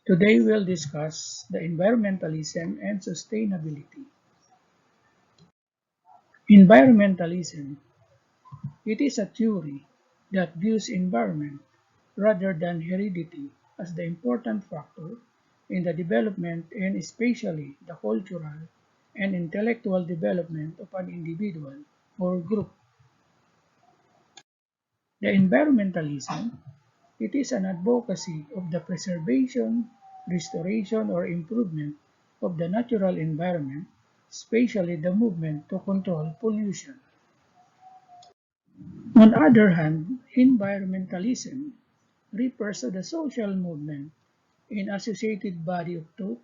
Today we'll discuss the environmentalism and sustainability. Environmentalism. It is a theory that views environment rather than heredity as the important factor in the development and especially the cultural and intellectual development of an individual or group. The environmentalism, it is an advocacy of the preservation, restoration, or improvement of the natural environment, especially the movement to control pollution. On the other hand, environmentalism refers to the social movement an associated body of thought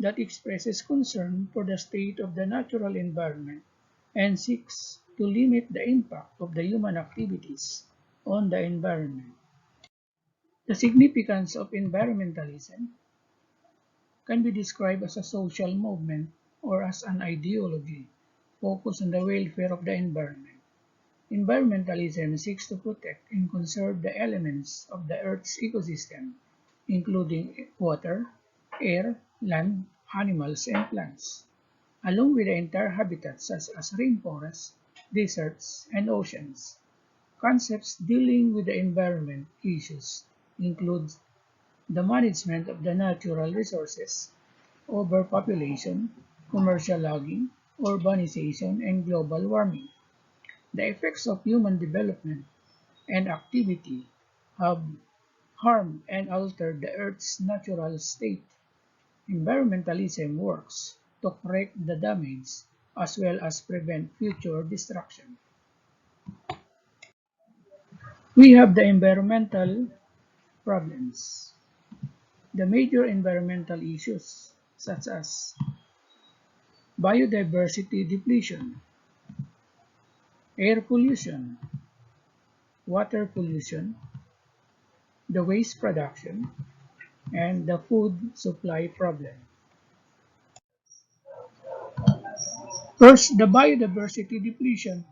that expresses concern for the state of the natural environment and seeks to limit the impact of the human activities on the environment. The significance of environmentalism can be described as a social movement or as an ideology focused on the welfare of the environment. Environmentalism seeks to protect and conserve the elements of the Earth's ecosystem, including water, air, land, animals, and plants, along with the entire habitats such as rainforests, deserts, and oceans. Concepts dealing with the environment issues include the management of the natural resources, overpopulation, commercial logging, urbanization, and global warming. The effects of human development and activity have harmed and altered the Earth's natural state. Environmentalism works to correct the damage as well as prevent future destruction. We have the environmental problems. The major environmental issues such as biodiversity depletion, air pollution, water pollution, the waste production, and the food supply problem. First, the biodiversity depletion.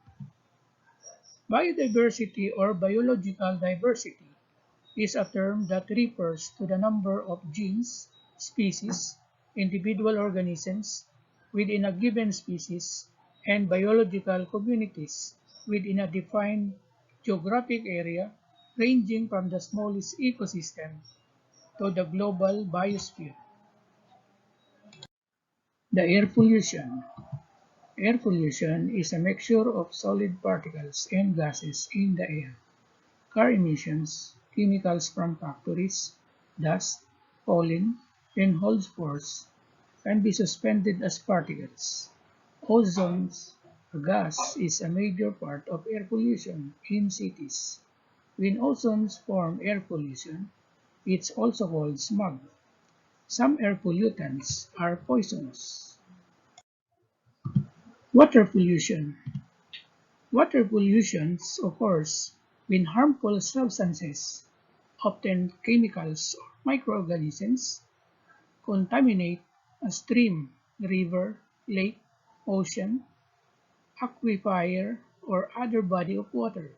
Biodiversity or biological diversity is a term that refers to the number of genes, species, individual organisms within a given species, and biological communities within a defined geographic area ranging from the smallest ecosystem to the global biosphere. The air pollution. Air pollution is a mixture of solid particles and gases in the air. Car emissions, chemicals from factories, dust, pollen, and whole spores can be suspended as particles. Ozone, a gas, is a major part of air pollution in cities. When ozones form air pollution, it's also called smog. Some air pollutants are poisonous. Water pollution. Water pollution occurs when harmful substances, often chemicals or microorganisms, contaminate a stream, river, lake, ocean, aquifer, or other body of water,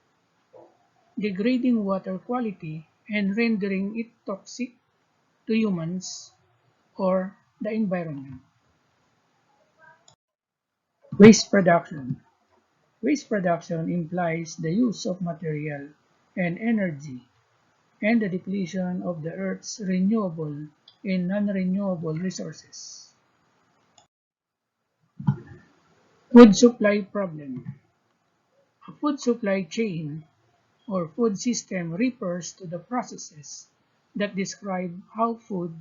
degrading water quality and rendering it toxic to humans or the environment. Waste production. Waste production implies the use of material and energy and the depletion of the Earth's renewable and non-renewable resources. Food supply problem. A food supply chain or food system refers to the processes that describe how food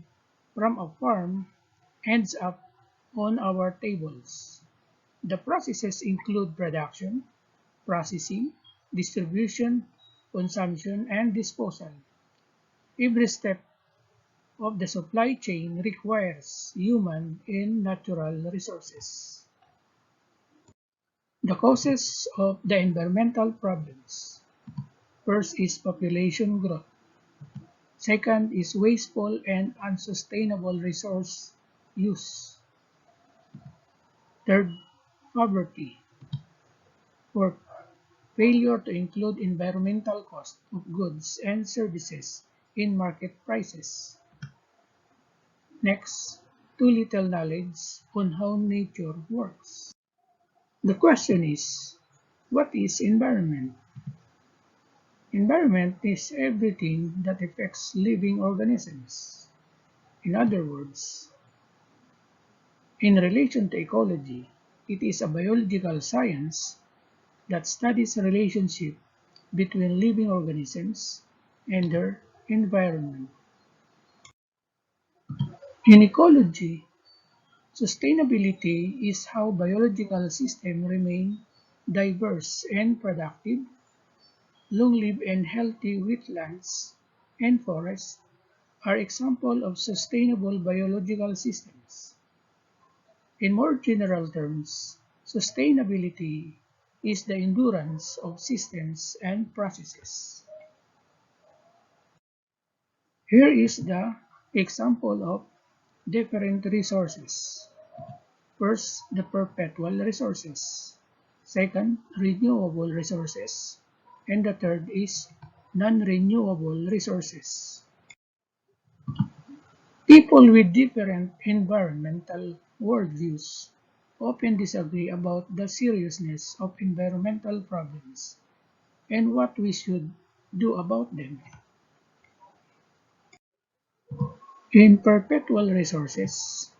from a farm ends up on our tables. The processes include production, processing, distribution, consumption, and disposal. Every step of the supply chain requires human and natural resources. The causes of the environmental problems. First is population growth. Second is wasteful and unsustainable resource use. Third, poverty. Fourth, failure to include environmental cost of goods and services in market prices. Next, too little knowledge on how nature works. The question is, what is environment? Environment is everything that affects living organisms. In other words, in relation to ecology, it is a biological science that studies the relationship between living organisms and their environment. In ecology, sustainability is how biological systems remain diverse and productive. Long-lived and healthy wetlands and forests are examples of sustainable biological systems. In more general terms, sustainability is the endurance of systems and processes. Here is the example of different resources. First, the perpetual resources. Second, renewable resources. And the third is non-renewable resources. People with different environmental worldviews often disagree about the seriousness of environmental problems and what we should do about them. In perpetual resources,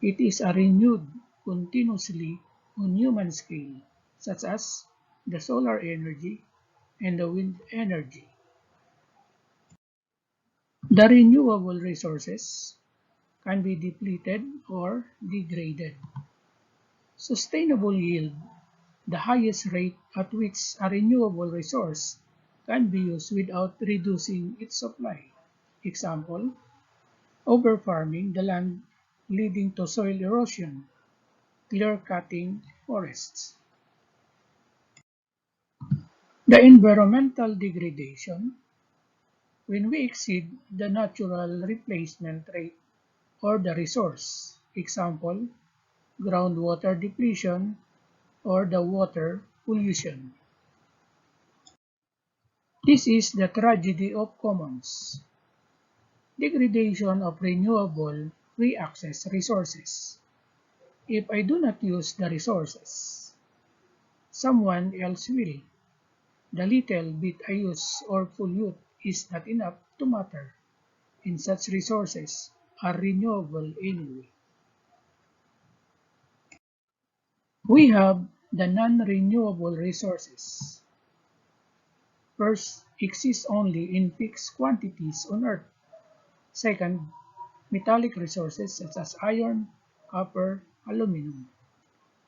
it is a renewed continuously on human scale, such as the solar energy and the wind energy. The renewable resources can be depleted or degraded. Sustainable yield, the highest rate at which a renewable resource can be used without reducing its supply. Example, overfarming the land leading to soil erosion, clear-cutting forests. The environmental degradation, when we exceed the natural replacement rate or the resource. Example, groundwater depletion or the water pollution. This is the tragedy of commons. Degradation of renewable free access resources. If I do not use the resources, someone else will. The little bit I use or pollute is not enough to matter, and such resources are renewable anyway. We have the non-renewable resources. First, exist only in fixed quantities on Earth. Second, metallic resources such as iron, copper, aluminum.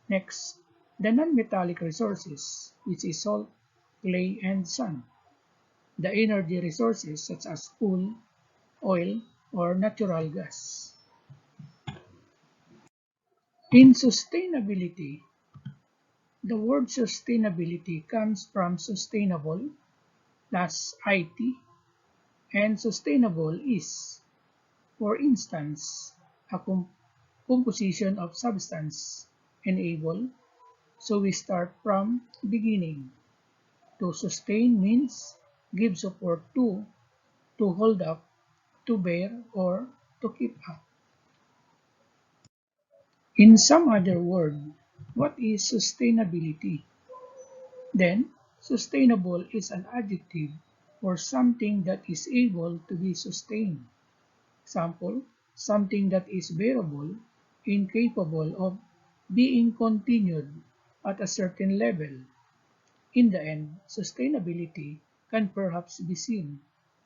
Next, the non-metallic resources, which is salt, clay, and sun. The energy resources such as coal, oil, or natural gas. In sustainability, the word sustainability comes from sustainable plus IT, and sustainable is, for instance, a composition of substance enable, so we start from beginning. To sustain means give support to hold up, to bear, or to keep up. In some other word, what is sustainability? Then, sustainable is an adjective for something that is able to be sustained. Example, something that is bearable, incapable of being continued at a certain level. In the end, sustainability can perhaps be seen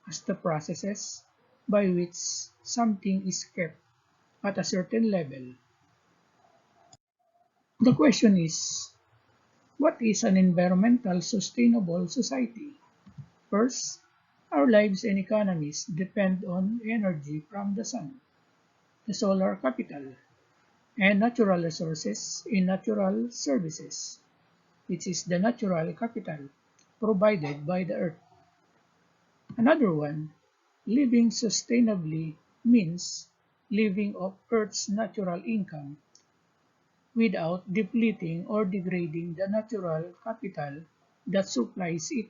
as the processes by which something is kept at a certain level. The question is, what is an environmental sustainable society? First, our lives and economies depend on energy from the sun, the solar capital, and natural resources in natural services, which is the natural capital provided by the earth. Another one, living sustainably means living off Earth's natural income without depleting or degrading the natural capital that supplies it.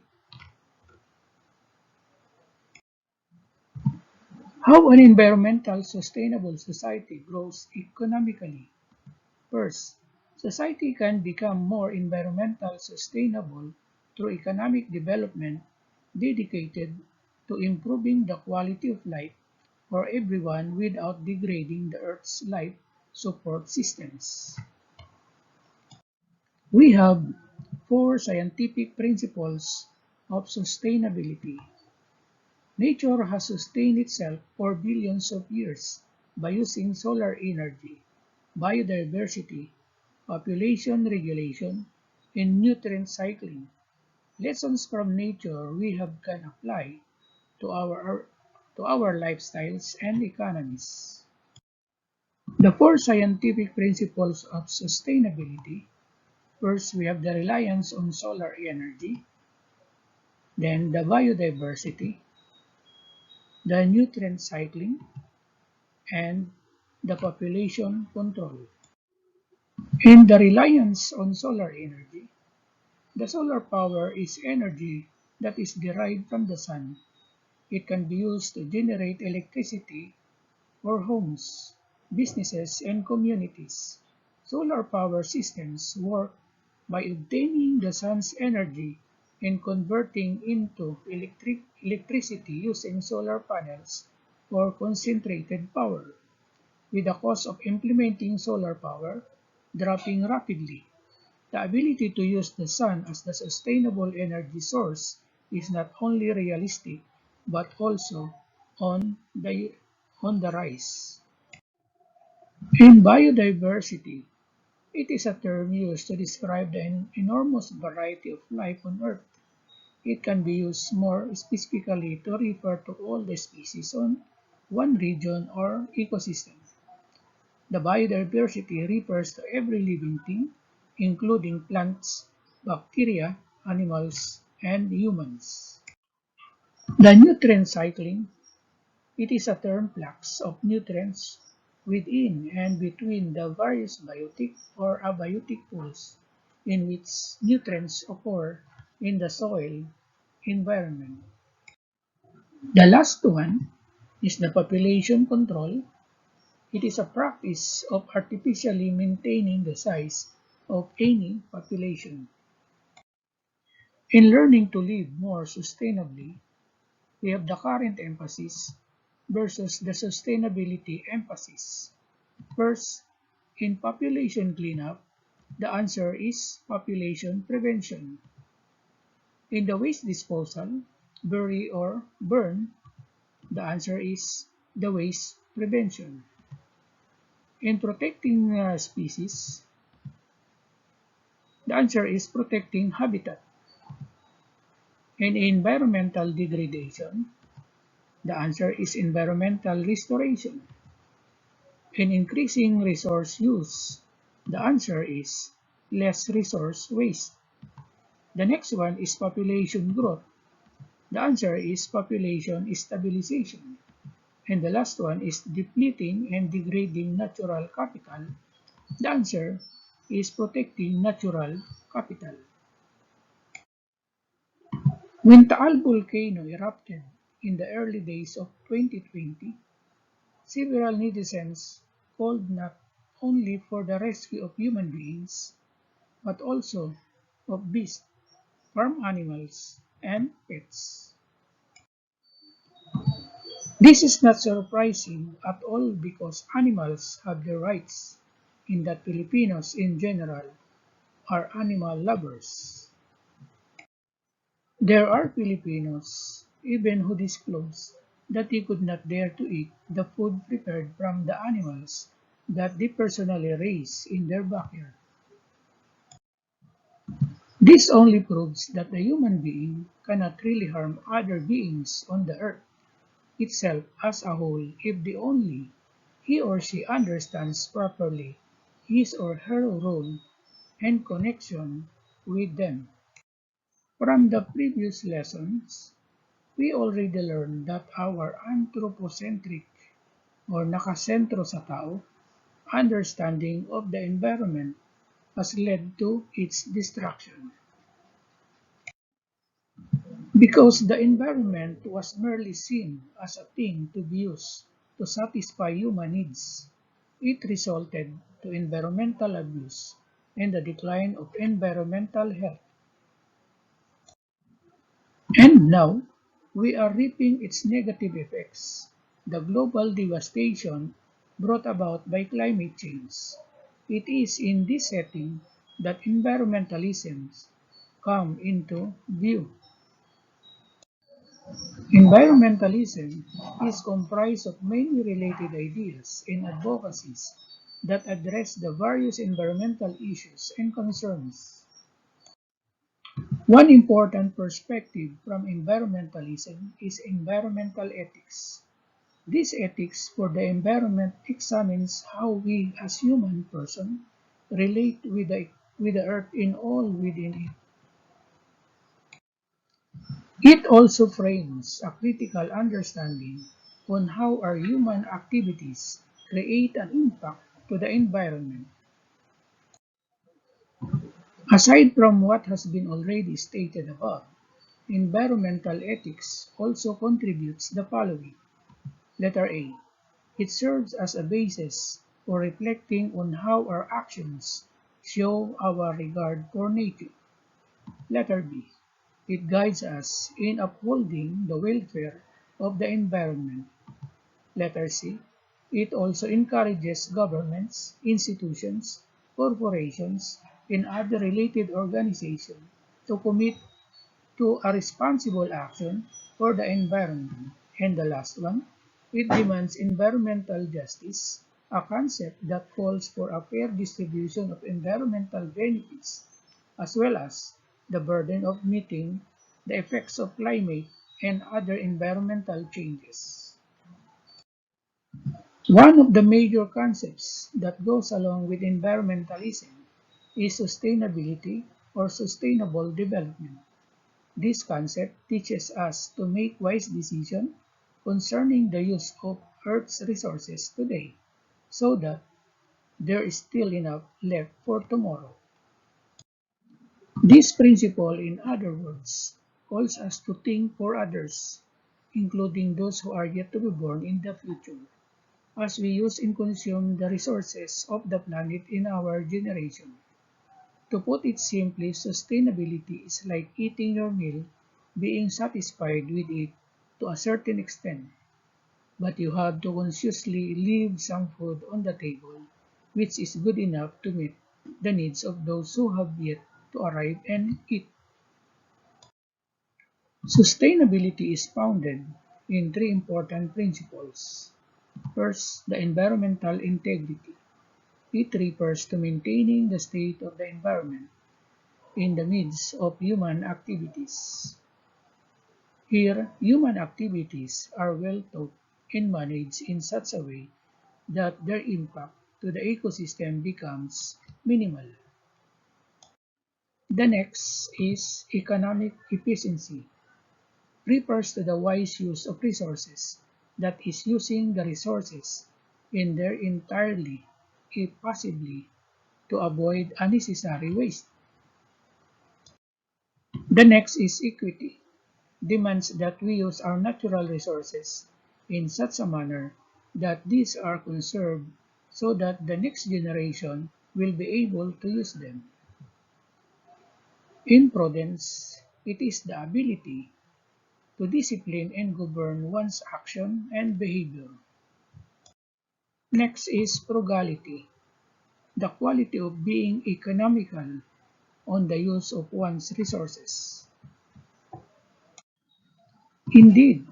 How an environmental sustainable society grows economically. First, society can become more environmental sustainable through economic development dedicated to improving the quality of life for everyone without degrading the Earth's life support systems. We have four scientific principles of sustainability. Nature has sustained itself for billions of years by using solar energy, biodiversity, population regulation, and nutrient cycling. Lessons from nature we have can apply to our lifestyles and economies. The four scientific principles of sustainability. First, we have the reliance on solar energy, then the biodiversity, the nutrient cycling, and the population control. In the reliance on solar energy, the solar power is energy that is derived from the sun. It can be used to generate electricity for homes, businesses, and communities. Solar power systems work by obtaining the sun's energy and converting into electricity using solar panels or concentrated power, with the cost of implementing solar power dropping rapidly. The ability to use the sun as the sustainable energy source is not only realistic but also on the on the rise. In biodiversity, it is a term used to describe the enormous variety of life on Earth. It can be used more specifically to refer to all the species on one region or ecosystem. The biodiversity refers to every living thing, including plants, bacteria, animals, and humans. The nutrient cycling, it is a term flux of nutrients within and between the various biotic or abiotic pools in which nutrients occur in the soil environment. The last one is the population control. It is a practice of artificially maintaining the size of any population. In learning to live more sustainably, we have the current emphasis versus the sustainability emphasis. First, in population cleanup, the answer is population prevention. In the waste disposal, bury or burn, the answer is the waste prevention. In protecting species, the answer is protecting habitat. In environmental degradation, the answer is environmental restoration. In increasing resource use, the answer is less resource waste. The next one is population growth. The answer is population stabilization. And the last one is depleting and degrading natural capital. The answer is protecting natural capital. When Taal volcano erupted in the early days of 2020, several netizens called not only for the rescue of human beings, but also of beasts, farm animals, and pets. This is not surprising at all because animals have their rights, in that Filipinos in general are animal lovers. There are Filipinos even who disclose that they could not dare to eat the food prepared from the animals that they personally raise in their backyard. This only proves that the human being cannot really harm other beings on the earth itself as a whole if the only he or she understands properly his or her role and connection with them. From the previous lessons, we already learned that our anthropocentric or nakasentro sa tao understanding of the environment has led to its destruction. Because the environment was merely seen as a thing to be used to satisfy human needs, it resulted to environmental abuse and the decline of environmental health. And now, we are reaping its negative effects, the global devastation brought about by climate change. It is in this setting that environmentalisms come into view. Environmentalism is comprised of many related ideas and advocacies that address the various environmental issues and concerns. One important perspective from environmentalism is environmental ethics. This ethics for the environment examines how we as human person relate with the earth in all within it. It also frames a critical understanding on how our human activities create an impact to the environment. Aside from what has been already stated above, environmental ethics also contributes the following. Letter A. It serves as a basis for reflecting on how our actions show our regard for nature. Letter B. It guides us in upholding the welfare of the environment. Letter C. It also encourages governments, institutions, corporations, and other related organizations to commit to a responsible action for the environment. And the last one, it demands environmental justice, a concept that calls for a fair distribution of environmental benefits, as well as the burden of meeting the effects of climate and other environmental changes. One of the major concepts that goes along with environmentalism is sustainability or sustainable development. This concept teaches us to make wise decisions concerning the use of Earth's resources today so that there is still enough left for tomorrow. This principle, in other words, calls us to think for others, including those who are yet to be born in the future, as we use and consume the resources of the planet in our generation. To put it simply, sustainability is like eating your meal, being satisfied with it to a certain extent, but you have to consciously leave some food on the table, which is good enough to meet the needs of those who have yet to arrive and eat. Sustainability is founded in three important principles. First, the environmental integrity. It refers to maintaining the state of the environment in the midst of human activities. Here, human activities are well thought and managed in such a way that their impact to the ecosystem becomes minimal. The next is economic efficiency, refers to the wise use of resources, that is using the resources in their entirely, if possibly, to avoid unnecessary waste. The next is equity, demands that we use our natural resources in such a manner that these are conserved so that the next generation will be able to use them. In prudence, it is the ability to discipline and govern one's action and behavior. Next is frugality, the quality of being economical on the use of one's resources. Indeed,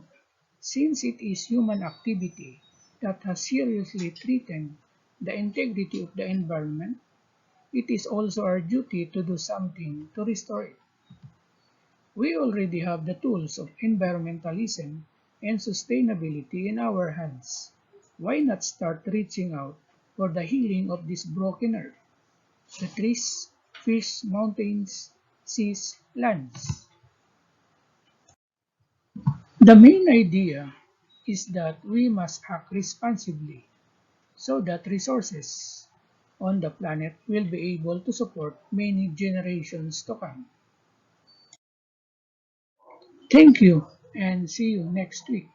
since it is human activity that has seriously threatened the integrity of the environment, it is also our duty to do something to restore it. We already have the tools of environmentalism and sustainability in our hands. Why not start reaching out for the healing of this broken earth? The trees, fish, mountains, seas, lands. The main idea is that we must act responsibly so that resources on the planet will be able to support many generations to come. Thank you and see you next week.